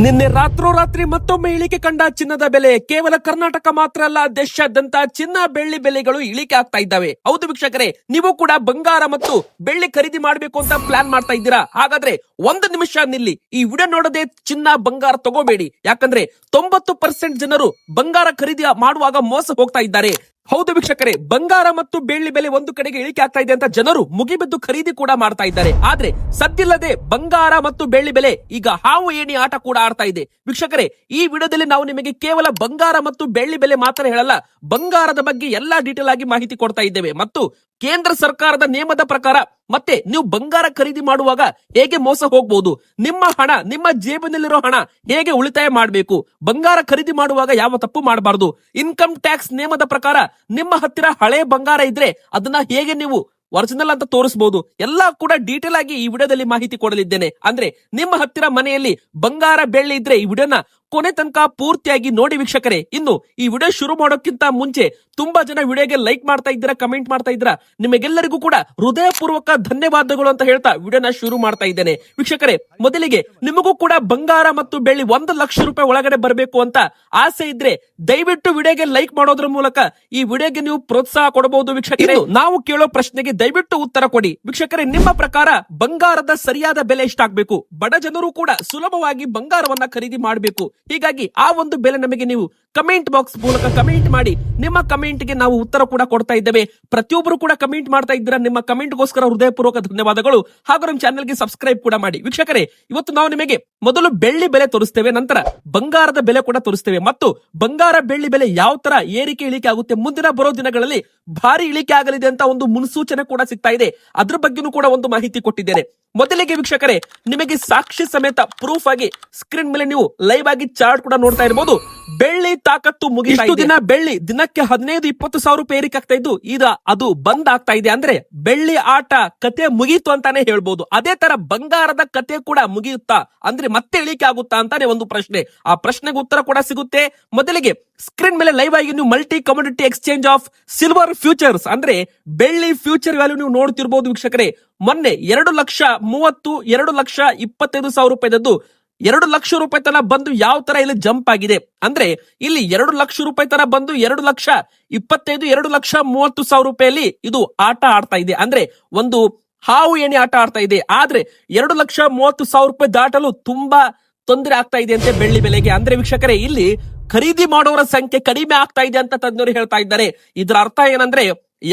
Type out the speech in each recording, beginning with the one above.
ನಿನ್ನೆ ರಾತ್ರೋರಾತ್ರಿ ಮತ್ತೊಮ್ಮೆ ಇಳಿಕೆ ಕಂಡ ಚಿನ್ನದ ಬೆಲೆ ಕೇವಲ ಕರ್ನಾಟಕ ಮಾತ್ರ ಅಲ್ಲ, ದೇಶಾದ್ಯಂತ ಚಿನ್ನ ಬೆಳ್ಳಿ ಬೆಲೆಗಳು ಇಳಿಕೆ ಆಗ್ತಾ ಇದ್ದಾವೆ. ಹೌದು ವೀಕ್ಷಕರೇ, ನೀವು ಕೂಡ ಬಂಗಾರ ಮತ್ತು ಬೆಳ್ಳಿ ಖರೀದಿ ಮಾಡಬೇಕು ಅಂತ ಪ್ಲಾನ್ ಮಾಡ್ತಾ ಇದ್ದೀರಾ? ಹಾಗಾದ್ರೆ ಒಂದು ನಿಮಿಷ ನಿಲ್ಲಿ, ಈ ವಿಡಿಯೋ ನೋಡದೆ ಚಿನ್ನ ಬಂಗಾರ ತಗೋಬೇಡಿ. ಯಾಕಂದ್ರೆ 90% ಜನರು ಬಂಗಾರ ಖರೀದಿ ಮಾಡುವಾಗ ಮೋಸ ಹೋಗ್ತಾ ಇದ್ದಾರೆ. ಹೌದು ವೀಕ್ಷಕರೇ, ಬಂಗಾರ ಮತ್ತು ಬೆಳ್ಳಿ ಬೆಲೆ ಒಂದು ಕಡೆಗೆ ಇಳಿಕೆ ಆಗ್ತಾ ಇದೆ ಅಂತ ಜನರು ಮುಗಿಬಿದ್ದು ಖರೀದಿ ಕೂಡ ಮಾಡ್ತಾ ಇದ್ದಾರೆ. ಆದ್ರೆ ಸದ್ದಿಲ್ಲದೆ ಬಂಗಾರ ಮತ್ತು ಬೆಳ್ಳಿ ಬೆಲೆ ಈಗ ಹಾವು ಏಣಿ ಆಟ ಕೂಡ ಆಡ್ತಾ ಇದೆ. ವೀಕ್ಷಕರೇ, ಈ ವಿಡಿಯೋದಲ್ಲಿ ನಾವು ನಿಮಗೆ ಕೇವಲ ಬಂಗಾರ ಮತ್ತು ಬೆಳ್ಳಿ ಬೆಲೆ ಮಾತ್ರ ಹೇಳಲ್ಲ, ಬಂಗಾರದ ಬಗ್ಗೆ ಎಲ್ಲಾ ಡೀಟೇಲ್ ಆಗಿ ಮಾಹಿತಿ ಕೊಡ್ತಾ ಇದ್ದೇವೆ. ಮತ್ತು ಕೇಂದ್ರ ಸರ್ಕಾರದ ನಿಯಮದ ಪ್ರಕಾರ ಮತ್ತೆ ನೀವು ಬಂಗಾರ ಖರೀದಿ ಮಾಡುವಾಗ ಹೇಗೆ ಮೋಸ ಹೋಗಬಹುದು, ನಿಮ್ಮ ಹಣ, ನಿಮ್ಮ ಜೇಬಿನಲ್ಲಿರೋ ಹಣ ಹೇಗೆ ಉಳಿತಾಯ ಮಾಡಬೇಕು, ಬಂಗಾರ ಖರೀದಿ ಮಾಡುವಾಗ ಯಾವ ತಪ್ಪು ಮಾಡಬಾರದು, ಇನ್ಕಮ್ ಟ್ಯಾಕ್ಸ್ ನಿಯಮದ ಪ್ರಕಾರ ನಿಮ್ಮ ಹತ್ತಿರ ಹಳೆ ಬಂಗಾರ ಇದ್ರೆ ಅದನ್ನ ಹೇಗೆ ನೀವು ಒರಿಜಿನಲ್ ಅಂತ ತೋರಿಸಬಹುದು, ಎಲ್ಲಾ ಕೂಡ ಡೀಟೇಲ್ ಆಗಿ ಈ ವಿಡಿಯೋದಲ್ಲಿ ಮಾಹಿತಿ ಕೊಡಲಿದ್ದೇನೆ. ಅಂದ್ರೆ ನಿಮ್ಮ ಹತ್ತಿರ ಮನೆಯಲ್ಲಿ ಬಂಗಾರ ಬೆಳ್ಳಿ ಇದ್ರೆ ಈ ವಿಡಿಯೋನ ಕೊನೆ ತನಕ ಪೂರ್ತಿಯಾಗಿ ನೋಡಿ ವೀಕ್ಷಕರೇ. ಇನ್ನು ಈ ವಿಡಿಯೋ ಶುರು ಮಾಡೋಕ್ಕಿಂತ ಮುಂಚೆ ತುಂಬಾ ಜನ ವಿಡಿಯೋಗೆ ಲೈಕ್ ಮಾಡ್ತಾ ಇದ್ದೀರಾ, ಕಮೆಂಟ್ ಮಾಡ್ತಾ ಇದ್ದೀರಾ, ನಿಮಗೆಲ್ಲರಿಗೂ ಕೂಡ ಹೃದಯಪೂರ್ವಕ ಧನ್ಯವಾದಗಳು ಅಂತ ಹೇಳ್ತಾ ವಿಡಿಯೋನ ಶುರು ಮಾಡ್ತಾ ಇದ್ದೇನೆ. ವೀಕ್ಷಕರೇ, ಮೊದಲಿಗೆ ನಿಮಗೂ ಕೂಡ ಬಂಗಾರ ಮತ್ತು ಬೆಳ್ಳಿ 1 ಲಕ್ಷ ರೂಪಾಯಿ ಒಳಗಡೆ ಬರಬೇಕು ಅಂತ ಆಸೆ ಇದ್ರೆ ದಯವಿಟ್ಟು ವಿಡಿಯೋಗೆ ಲೈಕ್ ಮಾಡೋದ್ರ ಮೂಲಕ ಈ ವಿಡಿಯೋಗೆ ನೀವು ಪ್ರೋತ್ಸಾಹ ಕೊಡಬಹುದು. ವೀಕ್ಷಕರೇ, ನಾವು ಕೇಳೋ ಪ್ರಶ್ನೆಗೆ ದಯವಿಟ್ಟು ಉತ್ತರ ಕೊಡಿ. ವೀಕ್ಷಕರೇ, ನಿಮ್ಮ ಪ್ರಕಾರ ಬಂಗಾರದ ಸರಿಯಾದ ಬೆಲೆ ಎಷ್ಟಾಗಬೇಕು? ಬಡ ಜನರು ಕೂಡ ಸುಲಭವಾಗಿ ಬಂಗಾರವನ್ನ ಖರೀದಿ ಮಾಡಬೇಕು. ಹೀಗಾಗಿ ಆ ಒಂದು ಬೆಲೆ ನಮಗೆ ನೀವು ಕಮೆಂಟ್ ಬಾಕ್ಸ್ ಮೂಲಕ ಕಮೆಂಟ್ ಮಾಡಿ. ನಿಮ್ಮ ಕಮೆಂಟ್ ಗೆ ನಾವು ಉತ್ತರ ಕೂಡ ಕೊಡ್ತಾ ಇದ್ದೇವೆ. ಪ್ರತಿಯೊಬ್ಬರು ಕೂಡ ಕಮೆಂಟ್ ಮಾಡ್ತಾ ಇದ್ದೀರಾ, ನಿಮ್ಮ ಕಮೆಂಟ್ ಗೋಸ್ಕರ ಹೃದಯಪೂರ್ವಕ ಧನ್ಯವಾದಗಳು. ಹಾಗೂ ನಮ್ಮ ಚಾನೆಲ್ ಗೆ ಸಬ್ಸ್ಕ್ರೈಬ್ ಕೂಡ ಮಾಡಿ. ವೀಕ್ಷಕರೇ, ಇವತ್ತು ನಾವು ನಿಮಗೆ ಮೊದಲು ಬೆಳ್ಳಿ ಬೆಲೆ ತೋರಿಸ್ತೇವೆ, ನಂತರ ಬಂಗಾರದ ಬೆಲೆ ಕೂಡ ತೋರಿಸ್ತೇವೆ. ಮತ್ತು ಬಂಗಾರ ಬೆಳ್ಳಿ ಬೆಲೆ ಯಾವ ತರ ಏರಿಕೆ ಇಳಿಕೆ ಆಗುತ್ತೆ, ಮುಂದಿನ ಬರೋ ದಿನಗಳಲ್ಲಿ ಭಾರಿ ಇಳಿಕೆ ಆಗಲಿದೆ ಅಂತ ಒಂದು ಮುನ್ಸೂಚನೆ ಕೂಡ ಸಿಗ್ತಾ ಇದೆ. ಅದ್ರ ಬಗ್ಗೆನೂ ಕೂಡ ಒಂದು ಮಾಹಿತಿ ಕೊಟ್ಟಿದ್ದೇನೆ. ಮೊದಲಿಗೆ ವೀಕ್ಷಕರೇ, ನಿಮಗೆ ಸಾಕ್ಷಿ ಸಮೇತ ಪ್ರೂಫ್ ಆಗಿ ಸ್ಕ್ರೀನ್ ಮೇಲೆ ನೀವು ಲೈವ್ ಆಗಿ ಚಾರ್ಟ್ ಕೂಡ ನೋಡ್ತಾ ಇರಬಹುದು. ಬೆಳ್ಳಿ ತಾಕತ್ತು ಮುಗಿತಾ ಇದೆ. ದಿನ ಬೆಳ್ಳಿ ದಿನಕ್ಕೆ 15-20 ಸಾವಿರ ರೂಪಾಯಿ ಏರಿಕೆ ಆಗ್ತಾ ಇದ್ದು ಈಗ ಅದು ಬಂದ್ ಆಗ್ತಾ ಇದೆ. ಅಂದ್ರೆ ಬೆಳ್ಳಿ ಆಟ ಕತೆ ಮುಗೀತು ಅಂತಾನೆ ಹೇಳ್ಬಹುದು. ಅದೇ ತರ ಬಂಗಾರದ ಕತೆ ಕೂಡ ಮುಗಿಯುತ್ತಾ, ಅಂದ್ರೆ ಮತ್ತೆ ಇಳಿಕೆ ಆಗುತ್ತಾ ಅಂತಾನೆ ಒಂದು ಪ್ರಶ್ನೆ. ಆ ಪ್ರಶ್ನೆಗೆ ಉತ್ತರ ಕೂಡ ಸಿಗುತ್ತೆ. ಮೊದಲಿಗೆ ಸ್ಕ್ರೀನ್ ಮೇಲೆ ಲೈವ್ ಆಗಿ ನೀವು multi commodity exchange of silver futures ಅಂದ್ರೆ ಬೆಳ್ಳಿ ಫ್ಯೂಚರ್ ವ್ಯಾಲ್ಯೂ ನೀವು ನೋಡ್ತಿರ್ಬಹುದು ವೀಕ್ಷಕರೇ. ಮೊನ್ನೆ 2,30,030 2,25,000 ರೂಪಾಯಿದದ್ದು 2 ಲಕ್ಷ ರೂಪಾಯಿ ತನ ಬಂದು ಯಾವ ತರ ಇಲ್ಲಿ ಜಂಪ್ ಆಗಿದೆ ಅಂದ್ರೆ, ಇಲ್ಲಿ 2 ಲಕ್ಷ ರೂಪಾಯಿ ತರ ಬಂದು 2,25,000 2,30,000 ರೂಪಾಯಲ್ಲಿ ಇದು ಆಟ ಆಡ್ತಾ ಇದೆ. ಅಂದ್ರೆ ಒಂದು ಹಾವು ಏಣಿ ಆಟ ಆಡ್ತಾ ಇದೆ. ಆದ್ರೆ 2,30,000 ರೂಪಾಯಿ ದಾಟಲು ತುಂಬಾ ತೊಂದರೆ ಆಗ್ತಾ ಇದೆ ಅಂತೆ ಬೆಳ್ಳಿ ಬೆಲೆಗೆ. ಅಂದ್ರೆ ವೀಕ್ಷಕರೇ, ಇಲ್ಲಿ ಖರೀದಿ ಮಾಡೋರ ಸಂಖ್ಯೆ ಕಡಿಮೆ ಆಗ್ತಾ ಇದೆ ಅಂತ ತಜ್ಞರು ಹೇಳ್ತಾ ಇದ್ದಾರೆ. ಇದರ ಅರ್ಥ ಏನಂದ್ರೆ,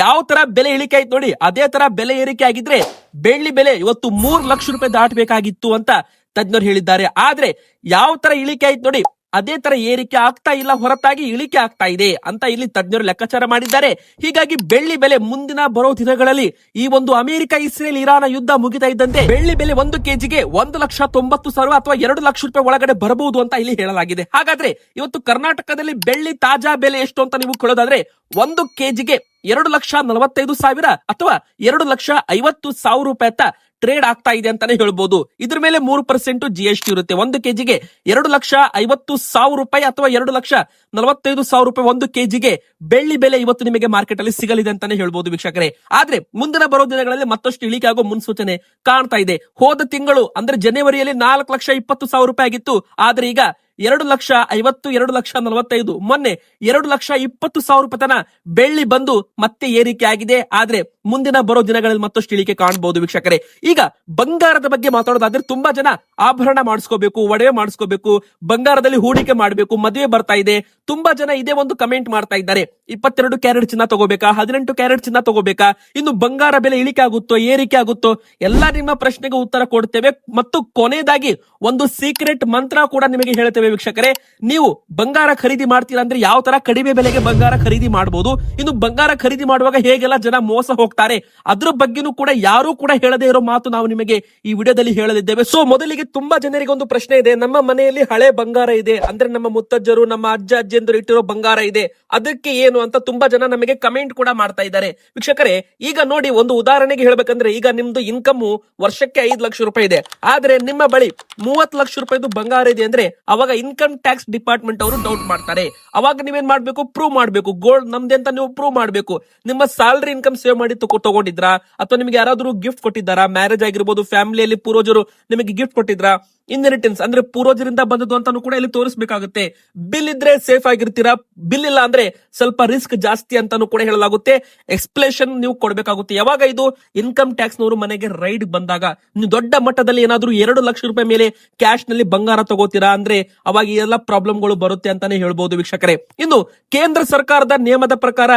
ಯಾವ ತರ ಬೆಲೆ ಇಳಿಕೆ ಆಯ್ತು ನೋಡಿ, ಅದೇ ತರ ಬೆಲೆ ಏರಿಕೆ ಆಗಿದ್ರೆ ಬೆಳ್ಳಿ ಬೆಲೆ ಇವತ್ತು 3 ಲಕ್ಷ ರೂಪಾಯಿ ದಾಟಬೇಕಾಗಿತ್ತು ಅಂತ ತಜ್ಞರು ಹೇಳಿದ್ದಾರೆ. ಆದ್ರೆ ಯಾವ ತರ ಇಳಿಕೆ ಆಯ್ತು ನೋಡಿ, ಅದೇ ತರ ಏರಿಕೆ ಆಗ್ತಾ ಇಲ್ಲ, ಹೊರತಾಗಿ ಇಳಿಕೆ ಆಗ್ತಾ ಇದೆ ಅಂತ ಇಲ್ಲಿ ತಜ್ಞರು ಲೆಕ್ಕಾಚಾರ ಮಾಡಿದ್ದಾರೆ. ಹೀಗಾಗಿ ಬೆಳ್ಳಿ ಬೆಲೆ ಮುಂದಿನ ಬರೋ ದಿನಗಳಲ್ಲಿ ಈ ಒಂದು ಅಮೆರಿಕ ಇಸ್ರೇಲ್ ಇರಾನ್ ಯುದ್ಧ ಮುಗಿತಾ ಇದ್ದಂತೆ ಬೆಳ್ಳಿ ಬೆಲೆ 1 ಕೆಜಿಗೆ 1,90,000 ಅಥವಾ 2 ಲಕ್ಷ ರೂಪಾಯಿ ಒಳಗಡೆ ಬರಬಹುದು ಅಂತ ಇಲ್ಲಿ ಹೇಳಲಾಗಿದೆ. ಹಾಗಾದ್ರೆ ಇವತ್ತು ಕರ್ನಾಟಕದಲ್ಲಿ ಬೆಳ್ಳಿ ತಾಜಾ ಬೆಲೆ ಎಷ್ಟು ಅಂತ ನೀವು ಕೇಳೋದಾದ್ರೆ 1 ಕೆಜಿಗೆ 2,45,000 ಅಥವಾ 2,50,000 ರೂಪಾಯಿ ಅಂತ ಟ್ರೇಡ್ ಆಗ್ತಾ ಇದೆ ಅಂತಾನೆ ಹೇಳ್ಬಹುದು. ಇದ್ರ ಮೇಲೆ 3% GST ಇರುತ್ತೆ. 1 ಕೆಜಿಗೆ 2,50,000 ರೂಪಾಯಿ ಅಥವಾ 2,45,000 ರೂಪಾಯಿ 1 ಕೆಜಿಗೆ ಬೆಳ್ಳಿ ಬೆಲೆ ಇವತ್ತು ನಿಮಗೆ ಮಾರ್ಕೆಟ್ ಅಲ್ಲಿ ಸಿಗಲಿದೆ ಅಂತಾನೆ ಹೇಳ್ಬಹುದು ವೀಕ್ಷಕರೇ. ಆದ್ರೆ ಮುಂದಿನ ಬರೋ ದಿನಗಳಲ್ಲಿ ಮತ್ತಷ್ಟು ಇಳಿಕೆ ಆಗೋ ಮುನ್ಸೂಚನೆ ಕಾಣ್ತಾ ಇದೆ. ಹೋದ ತಿಂಗಳು ಅಂದ್ರೆ ಜನವರಿಯಲ್ಲಿ 4,20,000 ರೂಪಾಯಿ ಆಗಿತ್ತು. ಆದ್ರೆ ಈಗ 2,50,000 2,45,000 ಮೊನ್ನೆ 2,20,000 ರೂಪಾಯಿ ತನ ಬೆಳ್ಳಿ ಬಂದು ಮತ್ತೆ ಏರಿಕೆ ಆಗಿದೆ. ಆದ್ರೆ ಮುಂದಿನ ಬರೋ ದಿನಗಳಲ್ಲಿ ಮತ್ತಷ್ಟು ಇಳಿಕೆ ಕಾಣಬಹುದು ವೀಕ್ಷಕರೇ. ಈಗ ಬಂಗಾರದ ಬಗ್ಗೆ ಮಾತಾಡೋದಾದ್ರೆ ತುಂಬಾ ಜನ ಆಭರಣ ಮಾಡಿಸ್ಕೋಬೇಕು, ಒಡವೆ ಮಾಡಿಸ್ಕೋಬೇಕು, ಬಂಗಾರದಲ್ಲಿ ಹೂಡಿಕೆ ಮಾಡಬೇಕು, ಮದುವೆ ಬರ್ತಾ ಇದೆ. ತುಂಬಾ ಜನ ಇದೇ ಒಂದು ಕಮೆಂಟ್ ಮಾಡ್ತಾ ಇದ್ದಾರೆ, 22 ಕ್ಯಾರೆಟ್ ಚಿನ್ನ ತಗೋಬೇಕಾ, 18 ಕ್ಯಾರೆಟ್ ಚಿನ್ನ ತಗೋಬೇಕಾ, ಇನ್ನು ಬಂಗಾರ ಬೆಲೆ ಇಳಿಕೆ ಆಗುತ್ತೋ ಏರಿಕೆ ಆಗುತ್ತೋ, ಎಲ್ಲಾ ನಿಮ್ಮ ಪ್ರಶ್ನೆಗೆ ಉತ್ತರ ಕೊಡ್ತೇವೆ. ಮತ್ತು ಕೊನೆಯದಾಗಿ ಒಂದು ಸೀಕ್ರೆಟ್ ಮಂತ್ರ ಕೂಡ ನಿಮಗೆ ಹೇಳ್ತೇವೆ ವೀಕ್ಷಕರೇ. ನೀವು ಬಂಗಾರ ಖರೀದಿ ಮಾಡ್ತೀರಾ ಅಂದ್ರೆ ಯಾವ ತರ ಕಡಿಮೆ ಬೆಲೆಗೆ ಬಂಗಾರ ಖರೀದಿ ಮಾಡಬಹುದು, ಇನ್ನು ಬಂಗಾರ ಖರೀದಿ ಮಾಡುವಾಗ ಹೇಗೆಲ್ಲ ಜನ ಮೋಸ ಹೋಗ್ತಾರೆ ಅದ್ರ ಬಗ್ಗೆನೂ ಕೂಡ ಯಾರು ಕೂಡ ಹೇಳದೇ ಇರೋ ಮಾತು ನಾವು ನಿಮಗೆ ಈ ವಿಡಿಯೋದಲ್ಲಿ ಹೇಳಲಿದ್ದೇವೆ. ಸೊ ಮೊದಲಿಗೆ ತುಂಬಾ ಜನರಿಗೆ ಒಂದು ಪ್ರಶ್ನೆ ಇದೆ, ನಮ್ಮ ಮನೆಯಲ್ಲಿ ಹಳೆ ಬಂಗಾರ ಇದೆ, ಅಂದ್ರೆ ನಮ್ಮ ಮುತ್ತಜ್ಜರು ನಮ್ಮ ಅಜ್ಜ ಅಜ್ಜಿಯಂದರು ಇಟ್ಟಿರೋ ಬಂಗಾರ ಇದೆ, ಅದಕ್ಕೆ ಏನು ಅಂತ ತುಂಬಾ ಜನ ನಮಗೆ ಕಮೆಂಟ್ ಕೂಡ ಮಾಡ್ತಾ ಇದ್ದಾರೆ ವೀಕ್ಷಕರೇ. ಈಗ ನೋಡಿ, ಒಂದು ಉದಾಹರಣೆಗೆ ಹೇಳ್ಬೇಕಂದ್ರೆ, ಈಗ ನಿಮ್ದು ಇನ್ಕಮ್ ವರ್ಷಕ್ಕೆ 5 ಲಕ್ಷ ರೂಪಾಯಿ ಇದೆ, ಆದ್ರೆ ನಿಮ್ಮ ಬಳಿ 30 ಲಕ್ಷ ರೂಪಾಯಿದು ಬಂಗಾರ ಇದೆ ಅಂದ್ರೆ ಅವಾಗ ಇನ್ಕಮ್ ಟ್ಯಾಕ್ಸ್ ಡಿಪಾರ್ಟ್ಮೆಂಟ್ ಅವರು ಡೌಟ್ ಮಾಡ್ತಾರೆ. ಅವಾಗ ನೀವೇನ್ ಮಾಡ್ಬೇಕು, ಪ್ರೂವ್ ಮಾಡ್ಬೇಕು, ಗೋಲ್ಡ್ ನಮ್ದೆ ಅಂತ ನೀವು ಪ್ರೂವ್ ಮಾಡ್ಬೇಕು. ನಿಮ್ಮ ಸ್ಯಾಲರಿ ಇನ್ಕಮ್ ಸೇವ್ ಮಾಡಿ ತಗೊಂಡಿದ್ರಾ, ಅಥವಾ ನಿಮ್ಗೆ ಯಾರಾದ್ರೂ ಗಿಫ್ಟ್ ಕೊಟ್ಟಿದ್ದಾರಾ, ಮ್ಯಾರೇಜ್ ಆಗಿರ್ಬೋದು, ಫ್ಯಾಮಿಲಿಯಲ್ಲಿ ಪೂರ್ವಜರು ನಿಮಗೆ ಗಿಫ್ಟ್ ಕೊಟ್ಟಿದ್ರಾ, ಇನ್ಹೆರಿಟೆನ್ಸ್ ಅಂದ್ರೆ ಪೂರ್ವಜರಿಂದ ಬಂದದ್ದು ಅಂತಾನು ಕೂಡ ಇಲ್ಲಿ ತೋರಿಸಬೇಕಾಗುತ್ತೆ. ಬಿಲ್ ಇದ್ರೆ ಸೇಫ್ ಆಗಿರ್ತೀರಾ, ಬಿಲ್ ಇಲ್ಲ ಅಂದ್ರೆ ಸ್ವಲ್ಪ ರಿಸ್ಕ್ ಜಾಸ್ತಿ ಅಂತಾನು ಕೂಡ ಹೇಳಲಾಗುತ್ತೆ. ಎಕ್ಸ್ಪ್ಲೇಷನ್ ನೀವು ಕೊಡಬೇಕಾಗುತ್ತೆ. ಯಾವಾಗ ಇದು ಇನ್ಕಮ್ ಟ್ಯಾಕ್ಸ್ ನವರು ಮನೆಗೆ ರೈಡ್ ಬಂದಾಗ ನೀವು ದೊಡ್ಡ ಮಟ್ಟದಲ್ಲಿ ಏನಾದ್ರೂ 2 ಲಕ್ಷ ರೂಪಾಯಿ ಮೇಲೆ ಕ್ಯಾಶ್ ನಲ್ಲಿ ಬಂಗಾರ ತಗೋತೀರಾ ಅಂದ್ರೆ ಅವಾಗ ಈ ಎಲ್ಲ ಪ್ರಾಬ್ಲಮ್ಗಳು ಬರುತ್ತೆ ಅಂತಾನೆ ಹೇಳ್ಬಹುದು ವೀಕ್ಷಕರೇ. ಇನ್ನು ಕೇಂದ್ರ ಸರ್ಕಾರದ ನಿಯಮದ ಪ್ರಕಾರ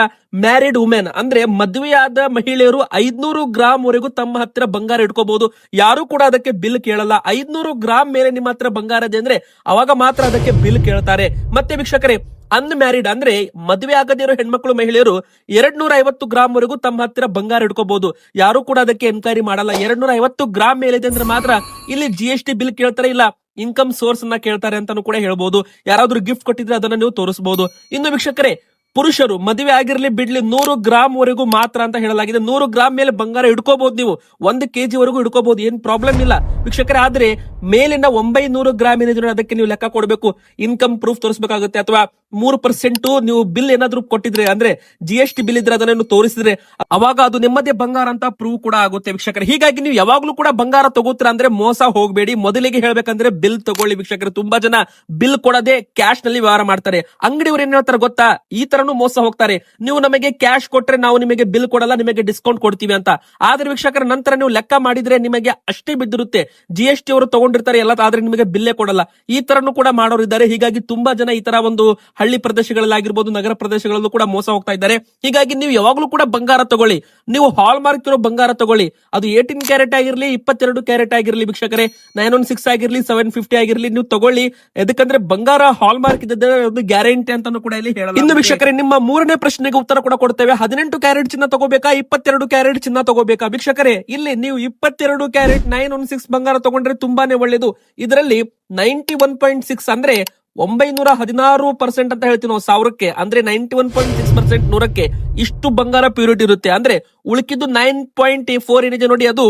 ಮ್ಯಾರಿಡ್ ವುಮೆನ್ ಅಂದ್ರೆ ಮದುವೆಯಾದ ಮಹಿಳೆಯರು 500 ಗ್ರಾಮ್ ವರೆಗೂ ತಮ್ಮ ಹತ್ತಿರ ಬಂಗಾರ ಇಟ್ಕೋಬಹುದು. ಯಾರು ಕೂಡ ಅದಕ್ಕೆ ಬಿಲ್ ಕೇಳಲ್ಲ. 500 ಗ್ರಾಮ್ ಮೇಲೆ ನಿಮ್ಮ ಹತ್ರ ಬಂಗಾರ ಇದೆ ಅಂದ್ರೆ ಅವಾಗ ಮಾತ್ರ ಅದಕ್ಕೆ ಬಿಲ್ ಕೇಳ್ತಾರೆ. ಮತ್ತೆ ವೀಕ್ಷಕರೇ, ಅನ್ಮ್ಯಾರಿಡ್ ಅಂದ್ರೆ ಮದುವೆ ಆಗದಿರೋ ಹೆಣ್ಮಕ್ಳು ಮಹಿಳೆಯರು 250 ಗ್ರಾಮ್ ವರೆಗೂ ತಮ್ಮ ಹತ್ತಿರ ಬಂಗಾರ ಇಟ್ಕೋಬಹುದು. ಯಾರು ಕೂಡ ಅದಕ್ಕೆ ಎನ್ಕ್ವೈರಿ ಮಾಡಲ್ಲ. 250 ಗ್ರಾಮ್ ಮೇಲಿದೆ ಅಂದ್ರೆ ಮಾತ್ರ ಇಲ್ಲಿ GST ಬಿಲ್ ಕೇಳ್ತಾರೆ, ಇಲ್ಲ ಇನ್ಕಮ್ ಸೋರ್ಸ್ ಅನ್ನ ಕೇಳ್ತಾರೆ ಅಂತಾನು ಕೂಡ ಹೇಳ್ಬಹುದು. ಯಾರಾದ್ರೂ ಗಿಫ್ಟ್ ಕೊಟ್ಟಿದ್ರೆ ಅದನ್ನ ನೀವು ತೋರಿಸಬಹುದು. ಇನ್ನು ವೀಕ್ಷಕರೇ, ಪುರುಷರು ಮದುವೆ ಆಗಿರ್ಲಿ ಬಿಡ್ಲಿ 100 ಗ್ರಾಮ್ ವರೆಗೂ ಮಾತ್ರ ಅಂತ ಹೇಳಲಾಗಿದೆ. 100 ಗ್ರಾಮ್ ಮೇಲೆ ಬಂಗಾರ ಇಡ್ಕೋಬಹುದು, ನೀವು 1 kg ವರೆಗೂ ಇಡ್ಕೋಬಹುದು, ಏನ್ ಪ್ರಾಬ್ಲಮ್ ಇಲ್ಲ ವೀಕ್ಷಕರೇ. ಆದ್ರೆ ಮೇಲಿನ 900 ಗ್ರಾಮ್ ಏನಿದ್ರು ಅದಕ್ಕೆ ನೀವು ಲೆಕ್ಕ ಕೊಡಬೇಕು, ಇನ್ಕಮ್ ಪ್ರೂಫ್ ತೋರಿಸಬೇಕಾಗುತ್ತೆ. ಅಥವಾ 3% ನೀವು ಬಿಲ್ ಏನಾದ್ರು ಕೊಟ್ಟಿದ್ರೆ ಅಂದ್ರೆ GST ಬಿಲ್ ಇದ್ರೆ ಅದನ್ನು ತೋರಿಸಿದ್ರೆ ಅವಾಗ ಅದು ನಿಮ್ಮದೇ ಬಂಗಾರ ಅಂತ ಪ್ರೂವ್ ಕೂಡ ಆಗುತ್ತೆ ವೀಕ್ಷಕರೇ. ಹೀಗಾಗಿ ನೀವು ಯಾವಾಗ್ಲೂ ಕೂಡ ಬಂಗಾರ ತಗೋತೀರಾ ಅಂದ್ರೆ ಮೋಸ ಹೋಗಬೇಡಿ. ಮೊದಲಿಗೆ ಹೇಳ್ಬೇಕಂದ್ರೆ ಬಿಲ್ ತಗೊಳ್ಳಿ ವೀಕ್ಷಕರೇ. ತುಂಬಾ ಜನ ಬಿಲ್ ಕೊಡದೆ ಕ್ಯಾಶ್ ನಲ್ಲಿ ವ್ಯವಹಾರ ಮಾಡ್ತಾರೆ. ಅಂಗಡಿಯವರು ಏನ್ ಹೇಳ್ತಾರೆ ಗೊತ್ತಾ, ಈ ತರನು ಮೋಸ ಹೋಗ್ತಾರೆ. ನೀವು ನಮಗೆ ಕ್ಯಾಶ್ ಕೊಟ್ರೆ ನಾವು ನಿಮಗೆ ಬಿಲ್ ಕೊಡಲ್ಲ, ನಿಮಗೆ ಡಿಸ್ಕೌಂಟ್ ಕೊಡ್ತೀವಿ ಅಂತ. ಆದ್ರೆ ವೀಕ್ಷಕರ ನಂತರ ನೀವು ಲೆಕ್ಕ ಮಾಡಿದ್ರೆ ನಿಮಗೆ ಅಷ್ಟೇ ಬಿದ್ದಿರುತ್ತೆ. GST ಅವರು ತಗೊಂಡಿರ್ತಾರೆ ಎಲ್ಲ, ಆದ್ರೆ ನಿಮಗೆ ಬಿಲ್ಲೇ ಕೊಡಲ್ಲ. ಈ ತರನು ಕೂಡ ಮಾಡೋರು ಇದ್ದಾರೆ. ಹೀಗಾಗಿ ತುಂಬಾ ಜನ ಈ ತರ ಒಂದು ಹಳ್ಳಿ ಪ್ರದೇಶಗಳಲ್ಲಾಗಿರ್ಬೋದು, ನಗರ ಪ್ರದೇಶಗಳಲ್ಲೂ ಕೂಡ ಮೋಸ ಹೋಗ್ತಾ ಇದ್ದಾರೆ. ಹೀಗಾಗಿ ನೀವು ಯಾವಾಗ್ಲೂ ಕೂಡ ಬಂಗಾರ ತಗೊಳ್ಳಿ. ನೀವು ಹಾಲ್ ಮಾರ್ಕ್ ಇರೋ ಬಂಗಾರ ತಗೊಳ್ಳಿ. ಅದು 18 ಕ್ಯಾರೆಟ್ ಆಗಿರ್ಲಿ, 22 ಕ್ಯಾರೆಟ್ ಆಗಿರ್ಲಿ ವೀಕ್ಷಕರೇ, 916 ಆಗಿರ್ಲಿ, 750 ಆಗಿರ್ಲಿ, ನೀವು ತಗೊಳ್ಳಿ. ಯಾಕಂದ್ರೆ ಬಂಗಾರ ಹಾಲ್ ಮಾರ್ಕ್ ಇದ್ದರೆ ಒಂದು ಗ್ಯಾರಂಟಿ ಅಂತಾನು ಕೂಡ ಇಲ್ಲಿ ಹೇಳಲಾಗಿದೆ. ಇನ್ನು ವೀಕ್ಷಕರೇ, ನಿಮ್ಮ 3ನೇ ಪ್ರಶ್ನೆಗೆ ಉತ್ತರ ಕೂಡ ಕೊಡ್ತೇವೆ. 18 ಕ್ಯಾರೆಟ್ ಚಿನ್ನ ತಗೋಬೇಕಾ, 22 ಕ್ಯಾರೆಟ್ ಚಿನ್ನ ತಗೋಬೇಕಾ? ವೀಕ್ಷಕರೇ, ಇಲ್ಲಿ ನೀವು 22 ಕ್ಯಾರೆಟ್ 916 ಬಂಗಾರ ತಗೊಂಡ್ರೆ ತುಂಬಾನೇ ಒಳ್ಳೇದು. ಇದರಲ್ಲಿ 91.6 ಅಂದ್ರೆ 916% ಅಂತ ಹೇಳ್ತೀವಿ ನಾವು 1000ಕ್ಕೆ. ಅಂದ್ರೆ 91.6% 100ಕ್ಕೆ ಇಷ್ಟು ಬಂಗಾರ ಪ್ಯೂರಿಟಿ ಇರುತ್ತೆ. ಅಂದ್ರೆ ಉಳಿಕಿದ್ದು 9.4 ಏನಿದೆ ನೋಡಿ, ಅದು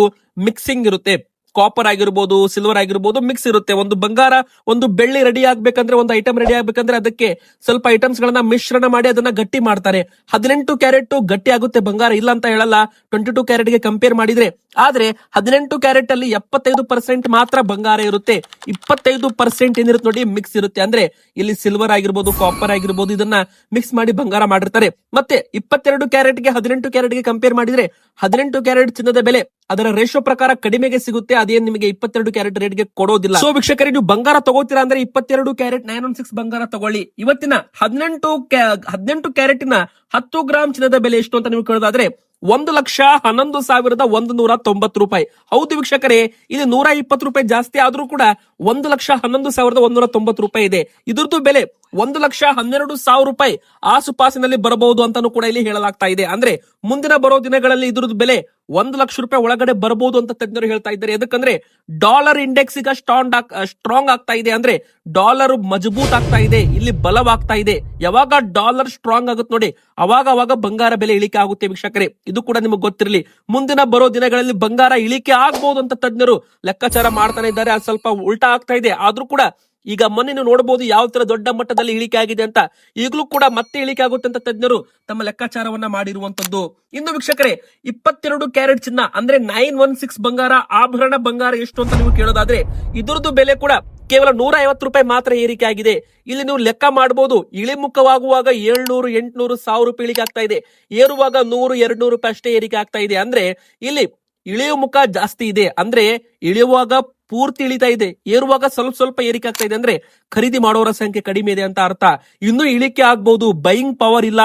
ಮಿಕ್ಸಿಂಗ್ ಇರುತ್ತೆ. ಕಾಪರ್ ಆಗಿರ್ಬೋದು, ಸಿಲ್ವರ್ ಆಗಿರ್ಬೋದು, ಮಿಕ್ಸ್ ಇರುತ್ತೆ. ಒಂದು ಬಂಗಾರ, ಒಂದು ಬೆಳ್ಳಿ ರೆಡಿ ಆಗ್ಬೇಕಂದ್ರೆ, ಒಂದು ಐಟಮ್ ರೆಡಿ ಆಗ್ಬೇಕಂದ್ರೆ ಅದಕ್ಕೆ ಸ್ವಲ್ಪ ಐಟಮ್ಸ್ ಗಳನ್ನ ಮಿಶ್ರಣ ಮಾಡಿ ಅದನ್ನ ಗಟ್ಟಿ ಮಾಡ್ತಾರೆ. 18 ಕ್ಯಾರೆಟ್ ಗಟ್ಟಿ ಆಗುತ್ತೆ ಬಂಗಾರ, ಇಲ್ಲ ಅಂತ ಹೇಳಲ್ಲ 22 ಕ್ಯಾರೆಟ್ ಗೆ ಕಂಪೇರ್ ಮಾಡಿದ್ರೆ. ಆದ್ರೆ 18 ಕ್ಯಾರೆಟ್ ಅಲ್ಲಿ 75% ಮಾತ್ರ ಬಂಗಾರ ಇರುತ್ತೆ. 25% ಏನಿರುತ್ತೆ ನೋಡಿ ಮಿಕ್ಸ್ ಇರುತ್ತೆ. ಅಂದ್ರೆ ಇಲ್ಲಿ ಸಿಲ್ವರ್ ಆಗಿರ್ಬೋದು, ಕಾಪರ್ ಆಗಿರ್ಬೋದು, ಇದನ್ನ ಮಿಕ್ಸ್ ಮಾಡಿ ಬಂಗಾರ ಮಾಡಿರ್ತಾರೆ. ಮತ್ತೆ 22 ಕ್ಯಾರೆಟ್ ಗೆ 18 ಕ್ಯಾರೆಟ್ ಗೆ ಕಂಪೇರ್ ಮಾಡಿದ್ರೆ 18 ಕ್ಯಾರೆಟ್ ಚಿನ್ನದ ಬೆಲೆ ಅದರ ರೇಷೋ ಪ್ರಕಾರ ಕಡಿಮೆಗೆ ಸಿಗುತ್ತೆ. ಅದೇನ್ ನಿಮಗೆ 22 ಕ್ಯಾರೆಟ್ ರೇಟ್ ಗೆ ಕೊಡೋದಿಲ್ಲ. ಸೊ ವೀಕ್ಷಕರೇ, ನೀವು ಬಂಗಾರ ತಗೋತೀರಾ ಅಂದ್ರೆ 22 ಕ್ಯಾರೆಟ್ 916 ಬಂಗಾರ ತಗೊಳ್ಳಿ. ಇವತ್ತಿನ 18 ಕ್ಯಾರೆಟಿನ 10 ಗ್ರಾಮ್ ಚಿನ್ನದ ಬೆಲೆ ಎಷ್ಟು ಅಂತ ನೀವು ಕೇಳೋದಾದ್ರೆ 1,11,190 ರೂಪಾಯಿ. ಹೌದು ವೀಕ್ಷಕರೇ, ಇಲ್ಲಿ 120 ರೂಪಾಯಿ ಜಾಸ್ತಿ ಆದ್ರೂ ಕೂಡ 1,11,190 ರೂಪಾಯಿ ಇದೆ. ಇದ್ರದ್ದು ಬೆಲೆ 1,12,000 ರೂಪಾಯಿ ಆಸುಪಾಸಿನಲ್ಲಿ ಬರಬಹುದು ಅಂತಾನು ಕೂಡ ಇಲ್ಲಿ ಹೇಳಲಾಗ್ತಾ ಇದೆ. ಅಂದ್ರೆ ಮುಂದಿನ ಬರೋ ದಿನಗಳಲ್ಲಿ ಇದ್ರದ್ದು ಬೆಲೆ 1 ಲಕ್ಷ ರೂಪಾಯಿ ಒಳಗಡೆ ಬರಬಹುದು ಅಂತ ತಜ್ಞರು ಹೇಳ್ತಾ ಇದ್ದಾರೆ. ಯಾಕಂದ್ರೆ ಡಾಲರ್ ಇಂಡೆಕ್ಸ್ ಈಗ ಸ್ಟ್ರಾಂಗ್ ಆಗ್ತಾ ಇದೆ. ಅಂದ್ರೆ ಡಾಲರ್ ಮಜಬೂತ್ ಆಗ್ತಾ ಇದೆ, ಇಲ್ಲಿ ಬಲವಾಗ್ತಾ ಇದೆ. ಯಾವಾಗ ಡಾಲರ್ ಸ್ಟ್ರಾಂಗ್ ಆಗುತ್ತೆ ನೋಡಿ, ಅವಾಗ ಬಂಗಾರ ಬೆಲೆ ಇಳಿಕೆ ಆಗುತ್ತೆ ವೀಕ್ಷಕರೇ. ಇದು ಕೂಡ ನಿಮಗೆ ಗೊತ್ತಿರಲಿ. ಮುಂದಿನ ಬರೋ ದಿನಗಳಲ್ಲಿ ಬಂಗಾರ ಇಳಿಕೆ ಆಗ್ಬಹುದು ಅಂತ ತಜ್ಞರು ಲೆಕ್ಕಾಚಾರ ಮಾಡ್ತಾನೆ ಇದ್ದಾರೆ. ಅದು ಸ್ವಲ್ಪ ಉಲ್ಟಾ ಆಗ್ತಾ ಇದೆ. ಆದ್ರೂ ಕೂಡ ಈಗ ಮೊನ್ನೆ ನೀವು ನೋಡಬಹುದು ಯಾವ ತರ ದೊಡ್ಡ ಮಟ್ಟದಲ್ಲಿ ಇಳಿಕೆ ಆಗಿದೆ ಅಂತ. ಈಗಲೂ ಕೂಡ ಮತ್ತೆ ಇಳಿಕೆ ಆಗುತ್ತೆ ಅಂತ ತಜ್ಞರು ತಮ್ಮ ಲೆಕ್ಕಾಚಾರವನ್ನ ಮಾಡಿರುವಂತದ್ದು. ಇನ್ನು ವೀಕ್ಷಕರೇ, 22 ಕ್ಯಾರೆಟ್ ಚಿನ್ನ ಅಂದ್ರೆ 916 ಬಂಗಾರ, ಆಭರಣ ಬಂಗಾರ ಎಷ್ಟು ಅಂತ ನೀವು ಕೇಳೋದಾದ್ರೆ ಇದ್ರದ್ದು ಬೆಲೆ ಕೂಡ ಕೇವಲ 150 ರೂಪಾಯಿ ಮಾತ್ರ ಏರಿಕೆ ಆಗಿದೆ. ಇಲ್ಲಿ ನೀವು ಲೆಕ್ಕ ಮಾಡಬಹುದು. ಇಳಿಮುಖವಾಗುವಾಗ 700, 800, 1000 ರೂಪಾಯಿ ಇಳಿಕೆ ಆಗ್ತಾ ಇದೆ. ಏರುವಾಗ 100, 200 ರೂಪಾಯಿ ಅಷ್ಟೇ ಏರಿಕೆ ಆಗ್ತಾ ಇದೆ. ಅಂದ್ರೆ ಇಲ್ಲಿ ಇಳಿಯುವ ಮುಖ ಜಾಸ್ತಿ ಇದೆ. ಅಂದ್ರೆ ಇಳಿಯುವಾಗ ಪೂರ್ತಿ ಇಳಿತಾ ಇದೆ, ಏರುವಾಗ ಸ್ವಲ್ಪ ಏರಿಕೆ ಆಗ್ತಾ ಇದೆ. ಅಂದ್ರೆ ಖರೀದಿ ಮಾಡೋರ ಸಂಖ್ಯೆ ಕಡಿಮೆ ಇದೆ ಅಂತ ಅರ್ಥ. ಇನ್ನೂ ಇಳಿಕೆ ಆಗ್ಬಹುದು. ಬೈಯಿಂಗ್ ಪವರ್ ಇಲ್ಲ,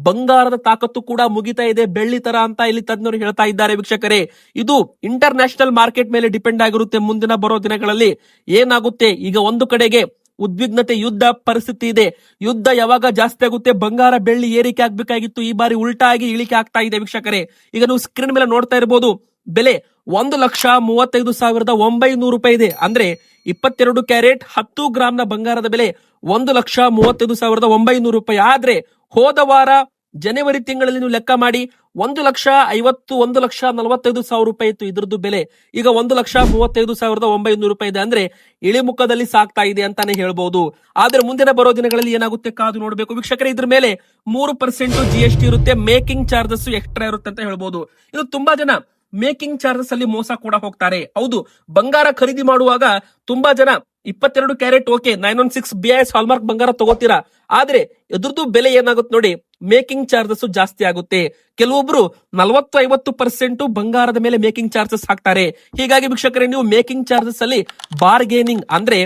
ಬಂಗಾರದ ತಾಕತ್ತು ಕೂಡ ಮುಗಿತಾ ಇದೆ ಬೆಳ್ಳಿ ತರ ಅಂತ ಇಲ್ಲಿ ತಜ್ಞರು ಹೇಳ್ತಾ ಇದ್ದಾರೆ ವೀಕ್ಷಕರೇ. ಇದು ಇಂಟರ್ ನ್ಯಾಷನಲ್ ಮಾರ್ಕೆಟ್ ಮೇಲೆ ಡಿಪೆಂಡ್ ಆಗಿರುತ್ತೆ. ಮುಂದಿನ ಬರೋ ದಿನಗಳಲ್ಲಿ ಏನಾಗುತ್ತೆ, ಈಗ ಒಂದು ಕಡೆಗೆ ಉದ್ವಿಗ್ನತೆ, ಯುದ್ಧ ಪರಿಸ್ಥಿತಿ ಇದೆ. ಯುದ್ಧ ಯಾವಾಗ ಜಾಸ್ತಿ ಆಗುತ್ತೆ ಬಂಗಾರ ಬೆಳ್ಳಿ ಏರಿಕೆ ಆಗ್ಬೇಕಾಗಿತ್ತು, ಈ ಬಾರಿ ಉಲ್ಟಾ ಆಗಿ ಇಳಿಕೆ ಆಗ್ತಾ ಇದೆ ವೀಕ್ಷಕರೇ. ಈಗ ನೀವು ಸ್ಕ್ರೀನ್ ಮೇಲೆ ನೋಡ್ತಾ ಇರಬಹುದು, ಬೆಲೆ 1,35,900 ರೂಪಾಯಿ ಇದೆ. ಅಂದ್ರೆ 22 ಕ್ಯಾರೆಟ್ 10 ಗ್ರಾಮ್ ನ ಬಂಗಾರದ ಬೆಲೆ 1,35,900 ರೂಪಾಯಿ. ಆದ್ರೆ ಹೋದ ವಾರ ಜನವರಿ ತಿಂಗಳಲ್ಲಿ ನೀವು ಲೆಕ್ಕ ಮಾಡಿ 1,50,000, 1,45,000 ರೂಪಾಯಿ ಇತ್ತು ಇದ್ರದ್ದು ಬೆಲೆ. ಈಗ 1,35,900 ರೂಪಾಯಿ ಇದೆ. ಅಂದ್ರೆ ಇಳಿಮುಖದಲ್ಲಿ ಸಾಕ್ತಾ ಇದೆ ಅಂತಾನೆ ಹೇಳ್ಬಹುದು. ಆದ್ರೆ ಮುಂದಿನ ಬರೋ ದಿನಗಳಲ್ಲಿ ಏನಾಗುತ್ತೆ ಕಾದು ನೋಡಬೇಕು ವೀಕ್ಷಕರೇ. ಇದ್ರ ಮೇಲೆ 3% GST ಇರುತ್ತೆ, ಮೇಕಿಂಗ್ ಚಾರ್ಜಸ್ ಎಕ್ಸ್ಟ್ರಾ ಇರುತ್ತೆ ಅಂತ ಹೇಳ್ಬಹುದು. ಇದು ತುಂಬಾ ಜನ ಮೇಕಿಂಗ್ ಚಾರ್ಜಸ್ ಅಲ್ಲಿ ಮೋಸ ಕೂಡ ಹೋಗ್ತಾರೆ. ಹೌದು, ಬಂಗಾರ ಖರೀದಿ ಮಾಡುವಾಗ ತುಂಬಾ ಜನ 22 ಕ್ಯಾರೆಟ್ ಓಕೆ 916 BIS ಹಾಲ್ಮಾರ್ಕ್ ಬಂಗಾರ ತಗೋತೀರಾ, ಆದ್ರೆ ಇದ್ರದ್ದು ಬೆಲೆ ಏನಾಗುತ್ತೆ ನೋಡಿ, ಮೇಕಿಂಗ್ ಚಾರ್ಜಸ್ ಜಾಸ್ತಿ ಆಗುತ್ತೆ. ಕೆಲವೊಬ್ರು 40-50% ಬಂಗಾರದ ಮೇಲೆ ಮೇಕಿಂಗ್ ಚಾರ್ಜಸ್ ಹಾಕ್ತಾರೆ. ಹೀಗಾಗಿ ವೀಕ್ಷಕರೇ, ನೀವು ಮೇಕಿಂಗ್ ಚಾರ್ಜಸ್ ಅಲ್ಲಿ ಬಾರ್ಗೇನಿಂಗ್ ಅಂದ್ರೆ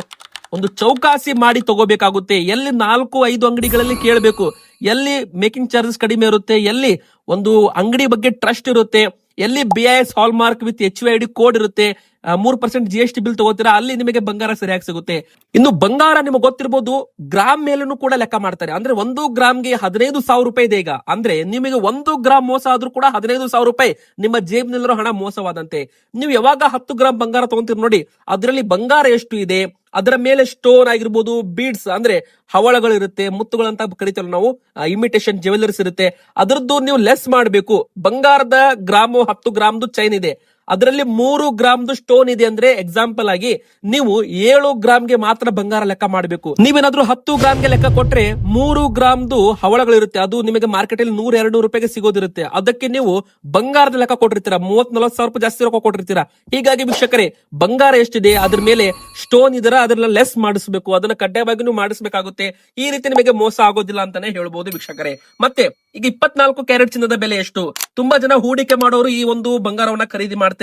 ಒಂದು ಚೌಕಾಸಿ ಮಾಡಿ ತಗೋಬೇಕಾಗುತ್ತೆ. ಎಲ್ಲಿ 4-5 ಅಂಗಡಿಗಳಲ್ಲಿ ಕೇಳಬೇಕು, ಎಲ್ಲಿ ಮೇಕಿಂಗ್ ಚಾರ್ಜಸ್ ಕಡಿಮೆ ಇರುತ್ತೆ, ಎಲ್ಲಿ ಒಂದು ಅಂಗಡಿ ಬಗ್ಗೆ ಟ್ರಸ್ಟ್ ಇರುತ್ತೆ, ಎಲ್ಲಿ BIS hallmark with HUID code ಇರುತ್ತೆ, 3% GST ಬಿಲ್ ತಗೋತೀರಾ, ಅಲ್ಲಿ ನಿಮಗೆ ಬಂಗಾರ ಸರಿಯಾಗಿ ಸಿಗುತ್ತೆ. ಇನ್ನು ಬಂಗಾರ ನಿಮಗೆ ಗೊತ್ತಿರಬಹುದು, ಗ್ರಾಮ್ ಮೇಲೂ ಕೂಡ ಲೆಕ್ಕ ಮಾಡ್ತಾರೆ. ಅಂದ್ರೆ 1 ಗ್ರಾಮ್ಗೆ 15,000 ರೂಪಾಯಿ ಇದೆ ಈಗ. ಅಂದ್ರೆ ನಿಮಗೆ 1 ಗ್ರಾಮ್ ಮೋಸ ಆದ್ರೂ ಕೂಡ 15,000 ರೂಪಾಯಿ ನಿಮ್ಮ ಜೇಬಿನಲ್ಲಿರೋ ಹಣ ಮೋಸವಾದಂತೆ. ನೀವು ಯಾವಾಗ 10 ಗ್ರಾಮ್ ಬಂಗಾರ ತಗೊಂತೀರಿ ನೋಡಿ, ಅದರಲ್ಲಿ ಬಂಗಾರ ಎಷ್ಟು ಇದೆ, ಅದರ ಮೇಲೆ ಸ್ಟೋನ್ ಆಗಿರ್ಬೋದು, ಬೀಡ್ಸ್ ಅಂದ್ರೆ ಹವಳಗಳಿರುತ್ತೆ, ಮುತ್ತುಗಳಂತ ಕರಿತೀವಿ ನಾವು, ಇಮಿಟೇಷನ್ ಜ್ಯುವೆಲರ್ಸ್ ಇರುತ್ತೆ, ಅದರದ್ದು ನೀವು ಲೆಸ್ ಮಾಡಬೇಕು. ಬಂಗಾರದ ಗ್ರಾಮು 10 ಗ್ರಾಮ್ದು ಚೈನ್ ಇದೆ, ಅದರಲ್ಲಿ 3 ಗ್ರಾಮ್ದು ಸ್ಟೋನ್ ಇದೆ ಅಂದ್ರೆ ಎಕ್ಸಾಂಪಲ್ ಆಗಿ ನೀವು 7 ಗ್ರಾಮ್ಗೆ ಮಾತ್ರ ಬಂಗಾರ ಲೆಕ್ಕ ಮಾಡಬೇಕು. ನೀವೇನಾದ್ರೂ 10 ಗ್ರಾಮ್ಗೆ ಲೆಕ್ಕ ಕೊಟ್ರೆ 3 ಗ್ರಾಮ್ದು ಹವಳಗಳಿರುತ್ತೆ, ಅದು ನಿಮಗೆ ಮಾರ್ಕೆಟ್ ಅಲ್ಲಿ 100-200 ರೂಪಾಯಿಗೆ ಸಿಗೋದಿರುತ್ತೆ. ಅದಕ್ಕೆ ನೀವು ಬಂಗಾರದ ಲೆಕ್ಕ ಕೊಟ್ಟಿರ್ತೀರಾ, 30-40 ಸಾವಿರ ರೂಪಾಯಿ ಜಾಸ್ತಿ ರೊಕ್ಕ ಕೊಟ್ಟಿರ್ತೀರಾ. ಹೀಗಾಗಿ ವೀಕ್ಷಕರೇ, ಬಂಗಾರ ಎಷ್ಟಿದೆ ಅದ್ರ ಮೇಲೆ ಸ್ಟೋನ್ ಇದರ ಅದನ್ನ ಲೆಸ್ ಮಾಡಿಸಬೇಕು, ಅದನ್ನ ಕಡ್ಡಾಯವಾಗಿ ನೀವು ಮಾಡಿಸಬೇಕಾಗುತ್ತೆ. ಈ ರೀತಿ ನಿಮಗೆ ಮೋಸ ಆಗೋದಿಲ್ಲ ಅಂತಾನೆ ಹೇಳ್ಬಹುದು ವೀಕ್ಷಕರೇ. ಮತ್ತೆ ಈಗ 24 ಕ್ಯಾರೆಟ್ ಚಿನ್ನದ ಬೆಲೆ ಎಷ್ಟು? ತುಂಬಾ ಜನ ಹೂಡಿಕೆ ಮಾಡೋರು ಈ ಒಂದು ಬಂಗಾರವನ್ನ ಖರೀದಿ ಮಾಡ್ತಾರೆ.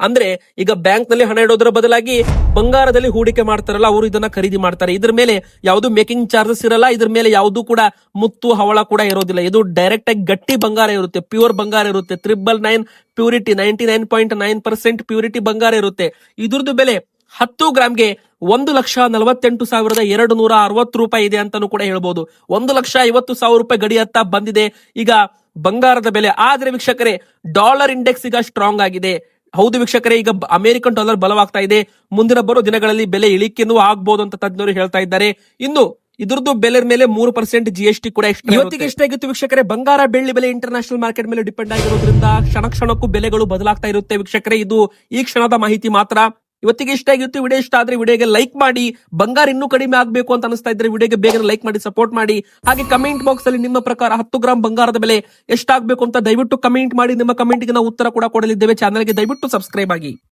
ಅಂದ್ರೆ ಈಗ ಬ್ಯಾಂಕ್ ನಲ್ಲಿ ಹಣ ಇಡೋದ್ರ ಬದಲಾಗಿ ಬಂಗಾರದಲ್ಲಿ ಹೂಡಿಕೆ ಮಾಡ್ತಾರಲ್ಲ, ಅವರು ಇದನ್ನ ಖರೀದಿ ಮಾಡ್ತಾರೆ. ಇದ್ರ ಮೇಲೆ ಯಾವುದು ಮೇಕಿಂಗ್ ಚಾರ್ಜಸ್ ಇರಲ್ಲ, ಇದ್ರ ಮೇಲೆ ಯಾವುದು ಕೂಡ ಮುತ್ತು ಹವಳ ಕೂಡ ಇರೋದಿಲ್ಲ. ಇದು ಡೈರೆಕ್ಟ್ ಆಗಿ ಗಟ್ಟಿ ಬಂಗಾರ ಇರುತ್ತೆ, ಪ್ಯೂರ್ ಬಂಗಾರ ಇರುತ್ತೆ, 999 ಪ್ಯೂರಿಟಿ, 99.9% ಪ್ಯೂರಿಟಿ ಬಂಗಾರ ಇರುತ್ತೆ. ಇದ್ರದ್ದು ಬೆಲೆ 10 ಗ್ರಾಮ್ಗೆ 1,48,260 ರೂಪಾಯಿ ಇದೆ ಅಂತಾನು ಕೂಡ ಹೇಳ್ಬೋದು. 1,50,000 ರೂಪಾಯಿ ಗಡಿ ಹತ್ತ ಬಂದಿದೆ ಈಗ ಬಂಗಾರದ ಬೆಲೆ. ಆದ್ರೆ ವೀಕ್ಷಕರೇ, ಡಾಲರ್ ಇಂಡೆಕ್ಸ್ ಈಗ ಸ್ಟ್ರಾಂಗ್ ಆಗಿದೆ. ಹೌದು ವೀಕ್ಷಕರೇ, ಈಗ ಅಮೆರಿಕನ್ ಡಾಲರ್ ಬಲವಾಗ್ತಾ ಇದೆ. ಮುಂದಿನ ಬರೋ ದಿನಗಳಲ್ಲಿ ಬೆಲೆ ಇಳಿಕೆನೂ ಆಗ್ಬಹುದು ಅಂತ ತಜ್ಞರು ಹೇಳ್ತಾ ಇದ್ದಾರೆ. ಇನ್ನು ಇದ್ರದ್ದು ಬೆಲೆ ಮೇಲೆ 3% GST ಕೂಡ ಎಕ್ಸ್ಟ್ರಾ. ಇವತ್ತಿಗೆ ಎಷ್ಟಾಗಿತ್ತು ವೀಕ್ಷಕರೇ? ಬಂಗಾರ ಬೆಳ್ಳಿ ಬೆಲೆ ಇಂಟರ್ನ್ಯಾಷನಲ್ ಮಾರ್ಕೆಟ್ ಮೇಲೆ ಡಿಪೆಂಡ್ ಆಗಿರೋದ್ರಿಂದ ಕ್ಷಣಕ್ಕೂ ಬೆಲೆಗಳು ಬದಲಾಗ್ತಾ ಇರುತ್ತೆ ವೀಕ್ಷಕರೇ. ಇದು ಈ ಕ್ಷಣದ ಮಾಹಿತಿ ಮಾತ್ರ. ಇವತ್ತಿಗೆ ಇಷ್ಟ ಆಗಿತ್ತು. ವಿಡಿಯೋ ಇಷ್ಟ ಆದ್ರೆ ವಿಡಿಯೋಗೆ ಲೈಕ್ ಮಾಡಿ. ಬಂಗಾರ ಇನ್ನೂ ಕಡಿಮೆ ಆಗ್ಬೇಕು ಅಂತ ಅನಿಸ್ತಾ ಇದ್ರೆ ವಿಡಿಯೋಗೆ ಬೇಗ ಲೈಕ್ ಮಾಡಿ ಸಪೋರ್ಟ್ ಮಾಡಿ. ಹಾಗೆ ಕಮೆಂಟ್ ಬಾಕ್ಸ್ ಅಲ್ಲಿ ನಿಮ್ಮ ಪ್ರಕಾರ 10 ಗ್ರಾಮ್ ಬಂಗಾರದ ಬೆಲೆ ಎಷ್ಟಾಗಬೇಕು ಅಂತ ದಯವಿಟ್ಟು ಕಮೆಂಟ್ ಮಾಡಿ. ನಿಮ್ಮ ಕಮೆಂಟ್ಗೆ ನಾವು ಉತ್ತರ ಕೂಡ ಕೊಡಲಿದ್ದೇವೆ. ಚಾನಲ್ಗೆ ದಯವಿಟ್ಟು ಸಬ್ಸ್ಕ್ರೈಬ್ ಆಗಿ.